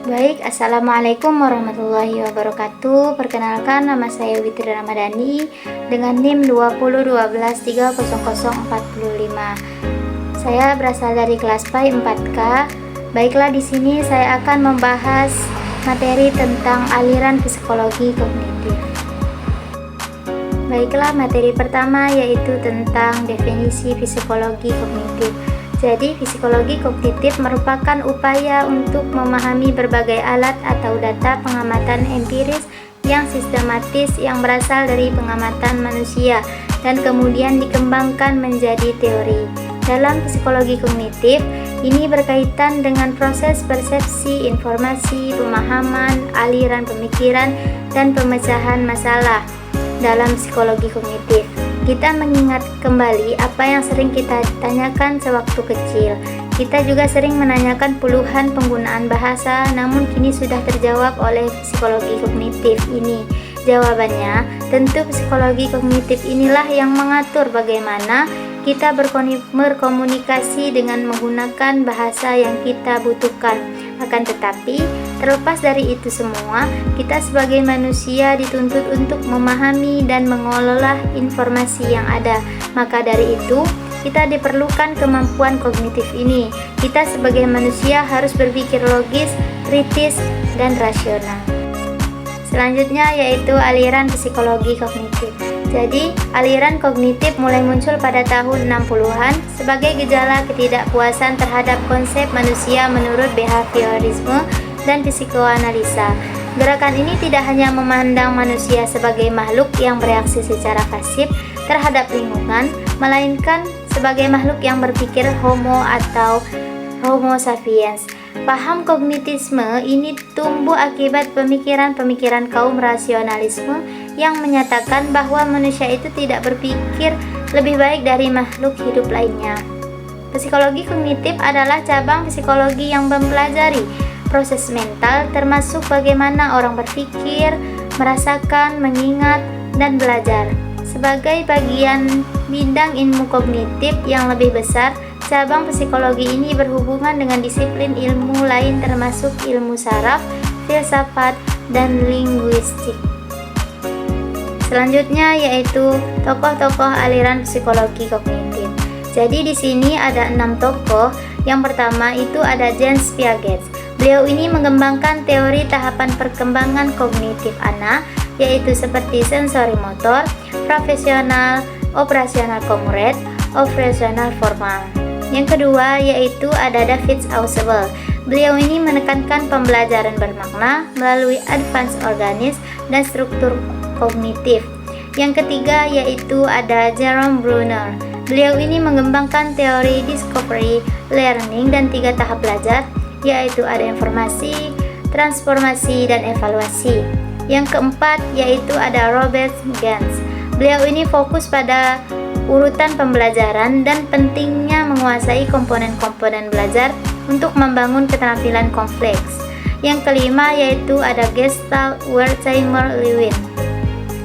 Baik, Assalamualaikum warahmatullahi wabarakatuh. Perkenalkan, nama saya Witri Ramadhani dengan NIM 201230045. Saya berasal dari kelas PAI 4K. Baiklah, di sini saya akan membahas materi tentang aliran psikologi kognitif. Baiklah, materi pertama yaitu tentang definisi psikologi kognitif. Jadi, psikologi kognitif merupakan upaya untuk memahami berbagai alat atau data pengamatan empiris yang sistematis yang berasal dari pengamatan manusia dan kemudian dikembangkan menjadi teori. Dalam psikologi kognitif, ini berkaitan dengan proses persepsi, informasi, pemahaman, aliran pemikiran, dan pemecahan masalah. Dalam psikologi kognitif, kita mengingat kembali apa yang sering kita tanyakan sewaktu kecil. Kita juga sering menanyakan puluhan penggunaan bahasa, namun kini sudah terjawab oleh psikologi kognitif ini. Jawabannya, tentu psikologi kognitif inilah yang mengatur bagaimana kita berkomunikasi dengan menggunakan bahasa yang kita butuhkan. Akan tetapi, terlepas dari itu semua, kita sebagai manusia dituntut untuk memahami dan mengelola informasi yang ada. Maka dari itu, kita diperlukan kemampuan kognitif ini. Kita sebagai manusia harus berpikir logis, kritis, dan rasional. Selanjutnya yaitu aliran psikologi kognitif. Jadi, aliran kognitif mulai muncul pada tahun 60-an sebagai gejala ketidakpuasan terhadap konsep manusia menurut behaviorisme dan psikoanalisa. Gerakan ini tidak hanya memandang manusia sebagai makhluk yang bereaksi secara pasif terhadap lingkungan, melainkan sebagai makhluk yang berpikir homo atau homo sapiens. Paham kognitisme ini tumbuh akibat pemikiran-pemikiran kaum rasionalisme yang menyatakan bahwa manusia itu tidak berpikir lebih baik dari makhluk hidup lainnya. Psikologi kognitif adalah cabang psikologi yang mempelajari proses mental, termasuk bagaimana orang berpikir, merasakan, mengingat, dan belajar. Sebagai bagian bidang ilmu kognitif yang lebih besar, cabang psikologi ini berhubungan dengan disiplin ilmu lain termasuk ilmu saraf, filsafat, dan linguistik. Selanjutnya yaitu tokoh-tokoh aliran psikologi kognitif. Jadi di sini ada 6 tokoh. Yang pertama itu ada James Piaget. Beliau ini mengembangkan teori tahapan perkembangan kognitif anak, yaitu seperti sensori motor, profesional, operasional konkret, operasional formal. Yang kedua yaitu ada David Ausubel. Beliau ini menekankan pembelajaran bermakna melalui advance organis dan struktur kognitif. Yang ketiga yaitu ada Jerome Bruner. Beliau ini mengembangkan teori discovery, learning, dan 3 tahap belajar, yaitu ada informasi, transformasi, dan evaluasi. Yang keempat yaitu ada Robert Ganz. Beliau ini fokus pada urutan pembelajaran dan pentingnya menguasai komponen-komponen belajar untuk membangun keterampilan kompleks. Yang kelima yaitu ada Gestalt Wertheimer Lewin.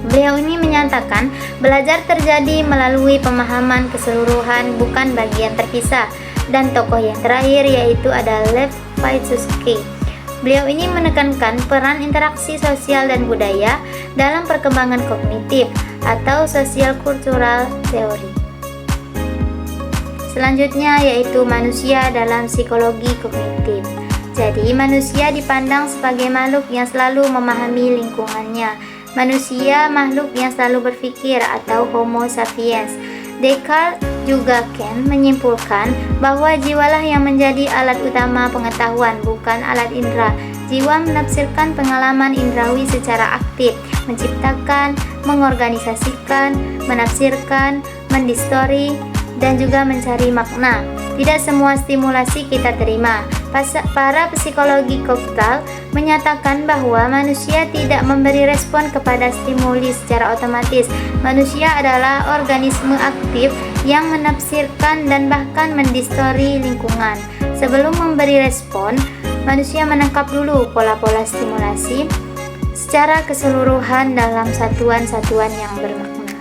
Beliau ini menyatakan belajar terjadi melalui pemahaman keseluruhan, bukan bagian terpisah. Dan tokoh yang terakhir yaitu ada Lev Vygotsky. Beliau ini menekankan peran interaksi sosial dan budaya dalam perkembangan kognitif atau social cultural theory. Selanjutnya yaitu manusia dalam psikologi kognitif. Jadi manusia dipandang sebagai makhluk yang selalu memahami lingkungannya. Manusia makhluk yang selalu berpikir atau homo sapiens. Descartes juga Kant menyimpulkan bahwa jiwalah yang menjadi alat utama pengetahuan, bukan alat indera. Jiwa menafsirkan pengalaman indrawi secara aktif, menciptakan, mengorganisasikan, menafsirkan, mendistori, dan juga mencari makna. Tidak semua stimulasi kita terima. Para psikologi Gestalt menyatakan bahwa manusia tidak memberi respon kepada stimuli secara otomatis. Manusia adalah organisme aktif yang menafsirkan dan bahkan mendistori lingkungan. Sebelum memberi respon, manusia menangkap dulu pola-pola stimulasi secara keseluruhan dalam satuan-satuan yang bermakna.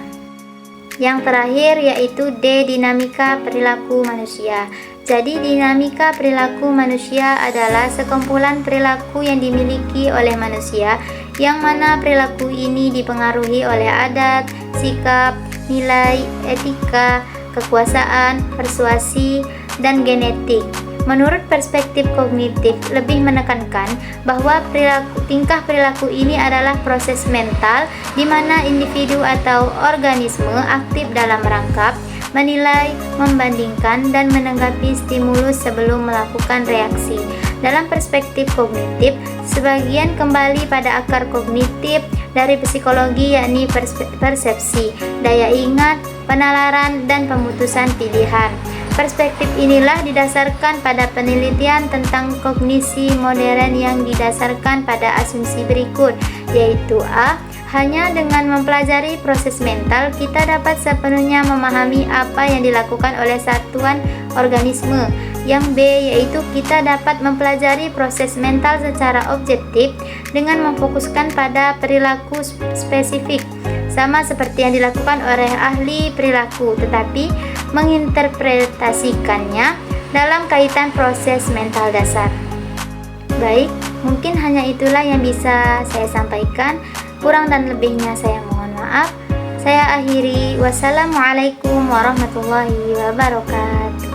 Yang terakhir yaitu dinamika perilaku manusia. Jadi dinamika perilaku manusia adalah sekumpulan perilaku yang dimiliki oleh manusia, yang mana perilaku ini dipengaruhi oleh adat, sikap, nilai, etika, kekuasaan, persuasi, dan genetik. Menurut perspektif kognitif, lebih menekankan bahwa tingkah perilaku ini adalah proses mental di mana individu atau organisme aktif dalam merangkap, menilai, membandingkan, dan menanggapi stimulus sebelum melakukan reaksi. Dalam perspektif kognitif, sebagian kembali pada akar kognitif dari psikologi, yakni persepsi, daya ingat, penalaran, dan pemutusan pilihan. Perspektif inilah didasarkan pada penelitian tentang kognisi modern yang didasarkan pada asumsi berikut, yaitu A. Hanya dengan mempelajari proses mental, kita dapat sepenuhnya memahami apa yang dilakukan oleh satuan organisme. Yang B, yaitu kita dapat mempelajari proses mental secara objektif dengan memfokuskan pada perilaku spesifik, sama seperti yang dilakukan oleh ahli perilaku, tetapi menginterpretasikannya dalam kaitan proses mental dasar. Baik, mungkin hanya itulah yang bisa saya sampaikan. Kurang dan lebihnya saya mohon maaf. Saya akhiri. Wassalamualaikum warahmatullahi wabarakatuh.